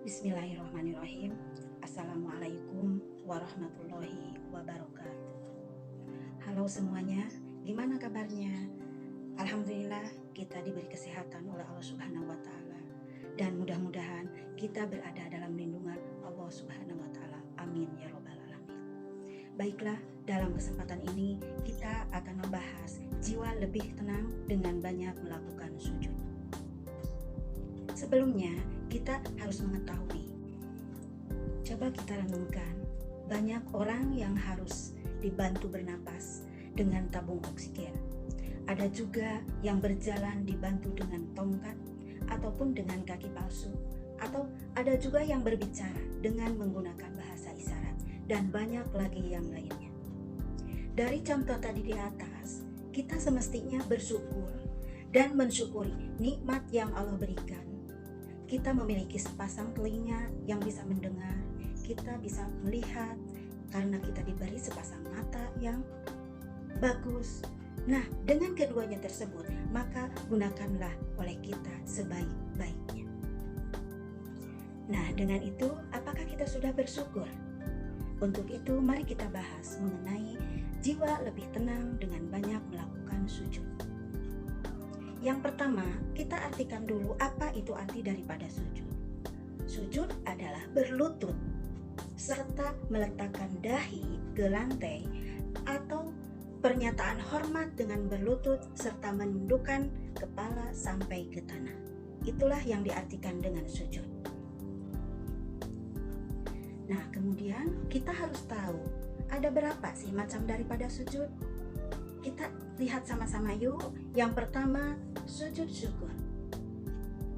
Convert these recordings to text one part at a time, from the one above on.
Bismillahirrahmanirrahim. Assalamualaikum warahmatullahi wabarakatuh. Halo semuanya, gimana kabarnya? Alhamdulillah kita diberi kesehatan oleh Allah Subhanahu wa Ta'ala, dan mudah-mudahan kita berada dalam lindungan Allah Subhanahu wa Ta'ala. Amin ya Rabbal Alamin. Baiklah, dalam kesempatan ini kita akan membahas jiwa lebih tenang dengan banyak melakukan sujud. Sebelumnya, kita harus mengetahui, coba kita renungkan, banyak orang yang harus dibantu bernapas dengan tabung oksigen. Ada juga yang berjalan dibantu dengan tongkat ataupun dengan kaki palsu, atau ada juga yang berbicara dengan menggunakan bahasa isyarat, dan banyak lagi yang lainnya. Dari contoh tadi di atas, kita semestinya bersyukur dan mensyukuri nikmat yang Allah berikan. Kita memiliki sepasang telinga yang bisa mendengar, kita bisa melihat karena kita diberi sepasang mata yang bagus. Nah, dengan keduanya tersebut, maka gunakanlah oleh kita sebaik-baiknya. Nah, dengan itu, apakah kita sudah bersyukur? Untuk itu, mari kita bahas mengenai jiwa lebih tenang dengan banyak melakukan sujud. Yang pertama, kita artikan dulu apa itu arti daripada sujud. Sujud adalah berlutut serta meletakkan dahi ke lantai, atau pernyataan hormat dengan berlutut serta menundukkan kepala sampai ke tanah. Itulah yang diartikan dengan sujud. Nah, kemudian kita harus tahu ada berapa sih macam daripada sujud. Kita lihat sama-sama yuk. Yang pertama, sujud syukur.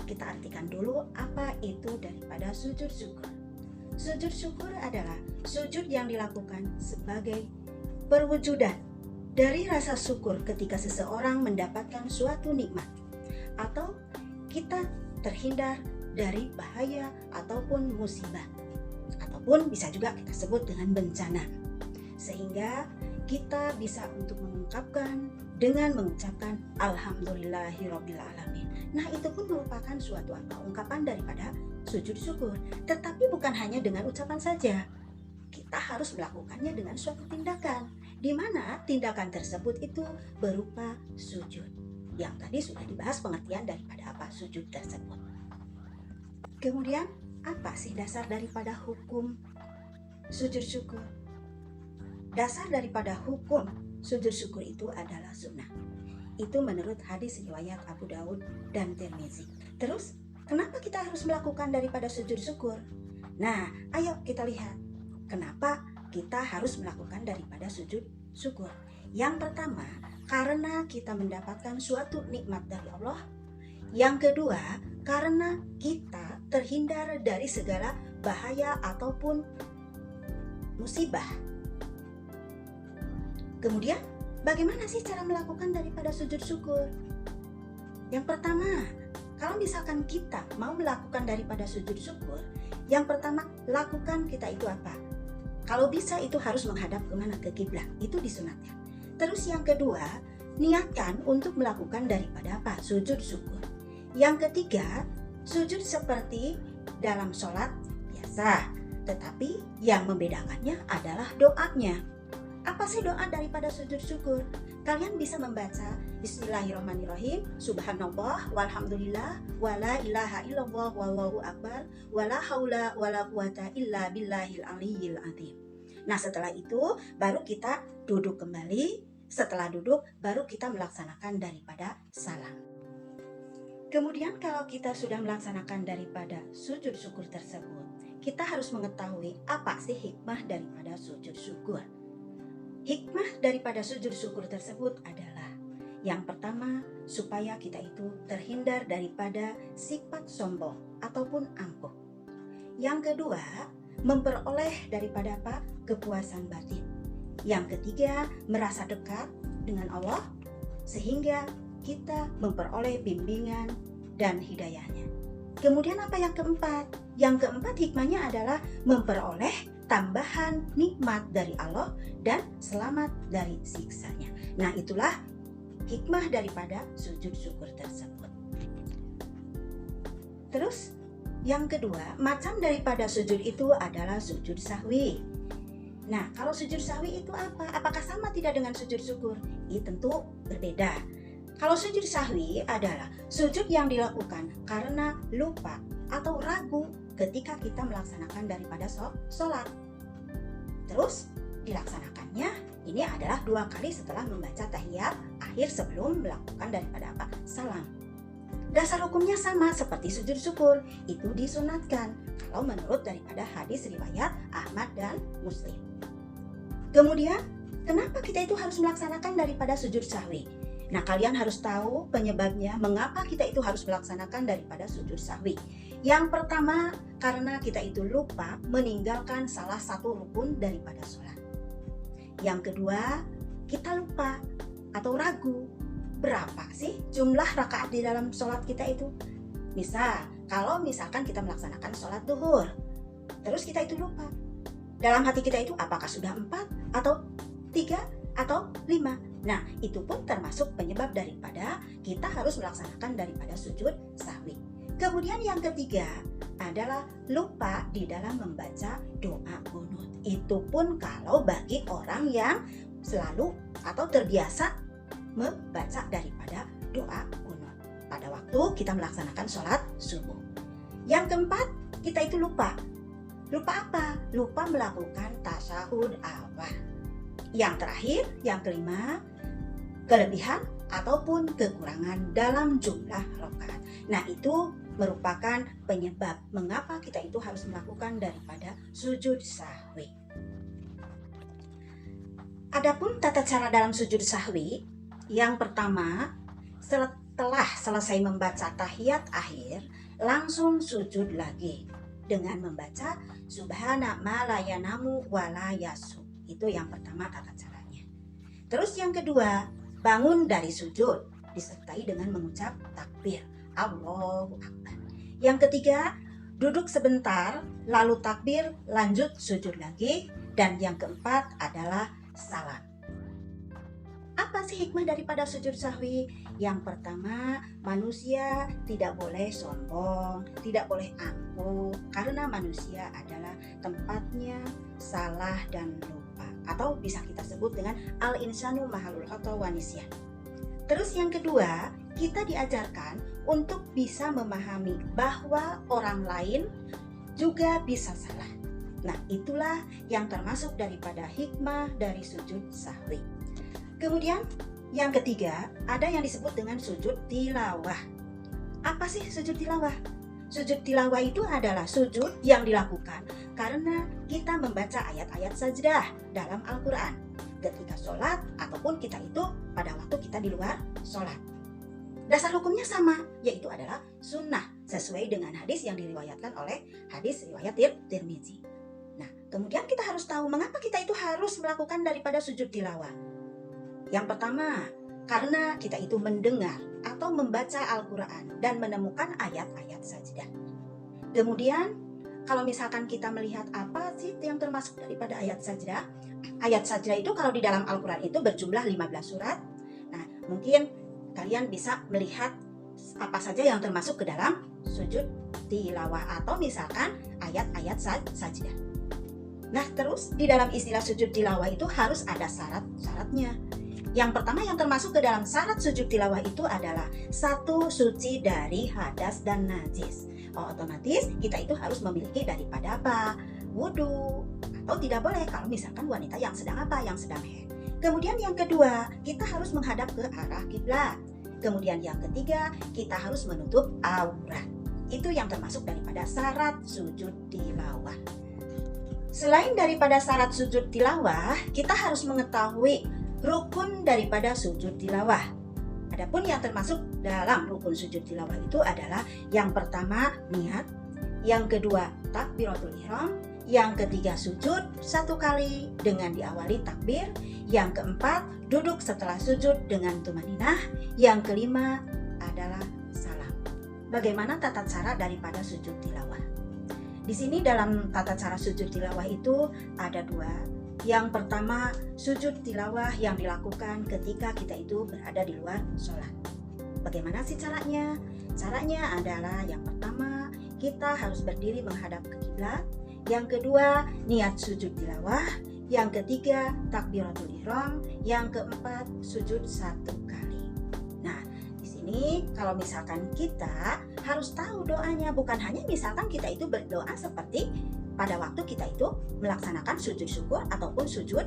Kita artikan dulu apa itu daripada sujud syukur. Sujud syukur adalah sujud yang dilakukan sebagai perwujudan dari rasa syukur ketika seseorang mendapatkan suatu nikmat, atau kita terhindar dari bahaya ataupun musibah, ataupun bisa juga kita sebut dengan bencana, sehingga kita bisa untuk mengungkapkan dengan mengucapkan Alhamdulillahirabbil alamin. Nah, itu pun merupakan suatu ungkapan daripada sujud syukur. Tetapi bukan hanya dengan ucapan saja, kita harus melakukannya dengan suatu tindakan, di mana tindakan tersebut itu berupa sujud. Yang tadi sudah dibahas pengertian daripada apa sujud tersebut. Kemudian, apa sih dasar daripada hukum sujud syukur? Dasar daripada hukum sujud syukur itu adalah sunnah. Itu menurut hadis riwayat Abu Daud dan Tirmizi. Terus, kenapa kita harus melakukan daripada sujud syukur? Nah, ayo kita lihat kenapa kita harus melakukan daripada sujud syukur. Yang pertama, karena kita mendapatkan suatu nikmat dari Allah. Yang kedua, karena kita terhindar dari segala bahaya ataupun musibah. Kemudian, bagaimana sih cara melakukan daripada sujud syukur? Yang pertama, kalau misalkan kita mau melakukan daripada sujud syukur, yang pertama lakukan kita itu apa? Kalau bisa itu harus menghadap kemana? Ke kiblat. Itu disunatkan. Terus yang kedua, niatkan untuk melakukan daripada apa? Sujud syukur. Yang ketiga, sujud seperti dalam sholat biasa, tetapi yang membedakannya adalah doanya. Apa sih doa daripada sujud syukur? Kalian bisa membaca Bismillahirrahmanirrahim, Subhanallah, walhamdulillah, wala ilaha illallah, wallahu akbar, wala haula wala quwata illa billahil aliyyil azim. Nah, setelah itu baru kita duduk kembali. Setelah duduk baru kita melaksanakan daripada salam. Kemudian kalau kita sudah melaksanakan daripada sujud syukur tersebut, kita harus mengetahui apa sih hikmah daripada sujud syukur. Hikmah daripada sujud syukur tersebut adalah yang pertama, supaya kita itu terhindar daripada sifat sombong ataupun angkuh. Yang kedua, memperoleh daripada apa? Kepuasan batin. Yang ketiga, merasa dekat dengan Allah sehingga kita memperoleh bimbingan dan hidayahnya. Kemudian apa yang keempat? Yang keempat hikmahnya adalah memperoleh tambahan nikmat dari Allah dan selamat dari siksanya. Nah, itulah hikmah daripada sujud syukur tersebut. Terus Yang kedua, macam daripada sujud itu adalah sujud sahwi. Nah, kalau sujud sahwi itu apa? Apakah sama tidak dengan sujud syukur? Tentu berbeda. Kalau sujud sahwi adalah sujud yang dilakukan karena lupa atau ragu ketika kita melaksanakan daripada sholat. Terus dilaksanakannya ini adalah 2 kali setelah membaca tahiyat akhir sebelum melakukan daripada salam. Dasar hukumnya sama seperti sujud syukur, itu disunatkan kalau menurut daripada hadis riwayat Ahmad dan Muslim. Kemudian, kenapa kita itu harus melaksanakan daripada sujud sahwi? Nah, kalian harus tahu penyebabnya mengapa kita itu harus melaksanakan daripada sujud sahwi. Yang pertama, karena kita itu lupa meninggalkan salah satu rukun daripada sholat. Yang kedua, kita lupa atau ragu berapa sih jumlah rakaat di dalam sholat kita itu. Kalau misalkan kita melaksanakan sholat duhur, terus kita itu lupa. Dalam hati kita itu apakah sudah 4 atau 3 atau 5. Nah, itu pun termasuk penyebab daripada kita harus melaksanakan daripada sujud sahwi. Kemudian yang ketiga adalah lupa di dalam membaca doa qunut. Itu pun kalau bagi orang yang selalu atau terbiasa membaca daripada doa qunut pada waktu kita melaksanakan sholat subuh. Yang keempat, kita itu lupa. Lupa apa? Lupa melakukan tasyahud awal. Yang terakhir, yang kelima, kelebihan ataupun kekurangan dalam jumlah rakaat. Nah, itu merupakan penyebab mengapa kita itu harus melakukan daripada sujud sahwi. Adapun tata cara dalam sujud sahwi, yang pertama, setelah selesai membaca tahiyat akhir, langsung sujud lagi dengan membaca subhana ma la yanamu wa la yasu. Itu yang pertama tata caranya. Terus yang kedua, bangun dari sujud disertai dengan mengucap takbir Allahu Akbar. Yang ketiga, duduk sebentar lalu takbir lanjut sujud lagi. Dan yang keempat adalah salam. Apa sih hikmah daripada sujud sahwi? Yang pertama, manusia tidak boleh sombong, tidak boleh angkuh, karena manusia adalah tempatnya salah dan lupa, atau bisa kita sebut dengan al-insanu mahalul khata wa nisyan. Terus yang kedua, kita diajarkan untuk bisa memahami bahwa orang lain juga bisa salah. Nah, itulah yang termasuk daripada hikmah dari sujud sahwi. Kemudian yang ketiga, ada yang disebut dengan sujud tilawah. Apa sih sujud tilawah? Sujud tilawah itu adalah sujud yang dilakukan karena kita membaca ayat-ayat sajdah dalam Al-Quran ketika sholat ataupun kita itu pada waktu kita di luar sholat. Dasar hukumnya sama, yaitu adalah sunnah sesuai dengan hadis yang diriwayatkan oleh hadis riwayat Tirmizi. Nah, kemudian kita harus tahu mengapa kita itu harus melakukan daripada sujud tilawah. Yang pertama, karena kita itu mendengar atau membaca Al-Quran dan menemukan ayat-ayat sajdah. Kemudian, kalau misalkan kita melihat apa sih yang termasuk daripada ayat sajdah? Ayat sajdah itu kalau di dalam Al-Quran itu berjumlah 15 surat. Nah, mungkin kalian bisa melihat apa saja yang termasuk ke dalam sujud tilawah atau misalkan ayat-ayat sajdah. Nah, terus di dalam istilah sujud tilawah itu harus ada syarat-syaratnya. Yang pertama yang termasuk ke dalam syarat sujud tilawah itu adalah satu, suci dari hadas dan najis. Otomatis kita itu harus memiliki daripada apa? Wudu. Atau tidak boleh kalau misalkan wanita yang sedang haid. Kemudian yang kedua, kita harus menghadap ke arah kiblat. Kemudian yang ketiga, kita harus menutup aurat. Itu yang termasuk daripada syarat sujud tilawah. Selain daripada syarat sujud tilawah, kita harus mengetahui rukun daripada sujud tilawah. Adapun yang termasuk dalam rukun sujud tilawah itu adalah yang pertama niat, yang kedua takbiratul ihram, yang ketiga sujud 1 kali dengan diawali takbir, yang keempat duduk setelah sujud dengan tumaninah, yang kelima adalah salam. Bagaimana tata cara daripada sujud tilawah? Di sini dalam tata cara sujud tilawah itu ada 2. Yang pertama, sujud tilawah yang dilakukan ketika kita itu berada di luar sholat. Bagaimana sih caranya? Caranya adalah yang pertama, kita harus berdiri menghadap ke kiblat. Yang kedua, niat sujud tilawah. Yang ketiga, takbiratul ihram. Yang keempat, sujud 1 kali. Nah, di sini kalau misalkan kita harus tahu doanya, bukan hanya misalkan kita itu berdoa seperti pada waktu kita itu melaksanakan sujud syukur ataupun sujud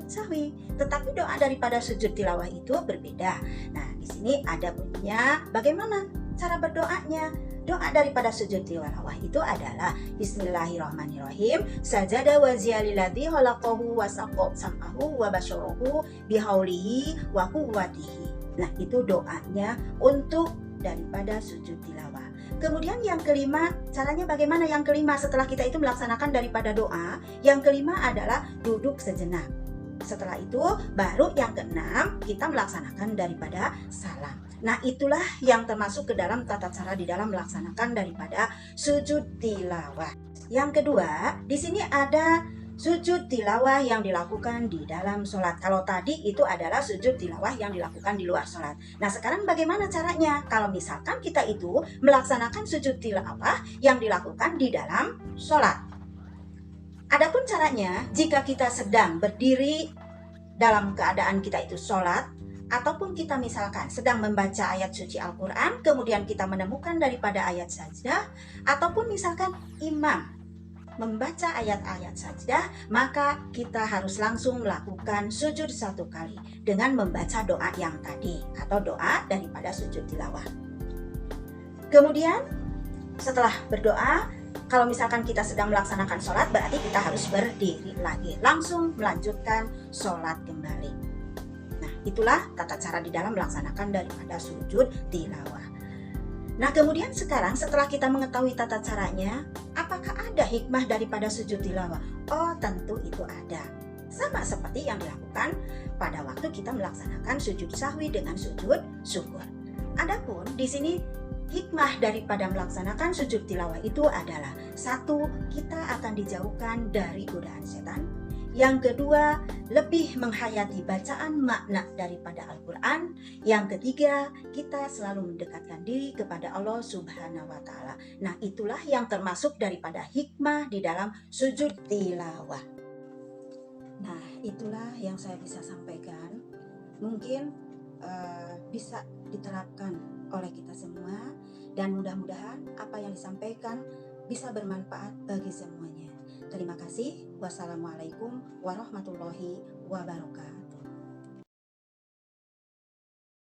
sahwi. Tetapi doa daripada sujud tilawah itu berbeda. Nah, di sini ada bunyinya bagaimana cara berdoanya. Doa daripada sujud tilawah itu adalah Bismillahirrahmanirrahim. Sajada wa ziyalilladzi khalaqahu wa sam'ahu wa basyarahu bihaulihi wa quwwatihi. Nah, itu doanya untuk daripada sujud tilawah. Kemudian yang kelima, caranya bagaimana yang kelima setelah kita itu melaksanakan daripada doa? Yang kelima adalah duduk sejenak. Setelah itu baru yang keenam kita melaksanakan daripada salam. Nah, itulah yang termasuk ke dalam tata cara di dalam melaksanakan daripada sujud tilawah. Yang kedua, di sini ada sujud tilawah yang dilakukan di dalam sholat. Kalau tadi itu adalah sujud tilawah yang dilakukan di luar sholat. Nah, sekarang bagaimana caranya? Kalau misalkan kita itu melaksanakan sujud tilawah yang dilakukan di dalam sholat. Adapun caranya, jika kita sedang berdiri dalam keadaan kita itu sholat, ataupun kita misalkan sedang membaca ayat suci Al-Quran, kemudian kita menemukan daripada ayat sajdah, ataupun misalkan imam membaca ayat-ayat sajdah, maka kita harus langsung melakukan sujud 1 kali dengan membaca doa yang tadi atau doa daripada sujud tilawah. Kemudian setelah berdoa, kalau misalkan kita sedang melaksanakan sholat, berarti kita harus berdiri lagi, langsung melanjutkan sholat kembali. Nah, itulah tata cara di dalam melaksanakan daripada sujud tilawah. Nah, kemudian sekarang setelah kita mengetahui tata caranya, apakah ada hikmah daripada sujud tilawah? Oh, tentu itu ada. Sama seperti yang dilakukan pada waktu kita melaksanakan sujud sahwi dengan sujud syukur. Adapun di sini hikmah daripada melaksanakan sujud tilawah itu adalah 1, kita akan dijauhkan dari godaan setan. Yang kedua, lebih menghayati bacaan makna daripada Al-Quran. Yang ketiga, kita selalu mendekatkan diri kepada Allah Subhanahu wa Ta'ala. Nah, itulah yang termasuk daripada hikmah di dalam sujud tilawah. Nah, itulah yang saya bisa sampaikan. Mungkin bisa diterapkan oleh kita semua, dan mudah-mudahan apa yang disampaikan bisa bermanfaat bagi semuanya. Terima kasih. Wassalamualaikum warahmatullahi wabarakatuh.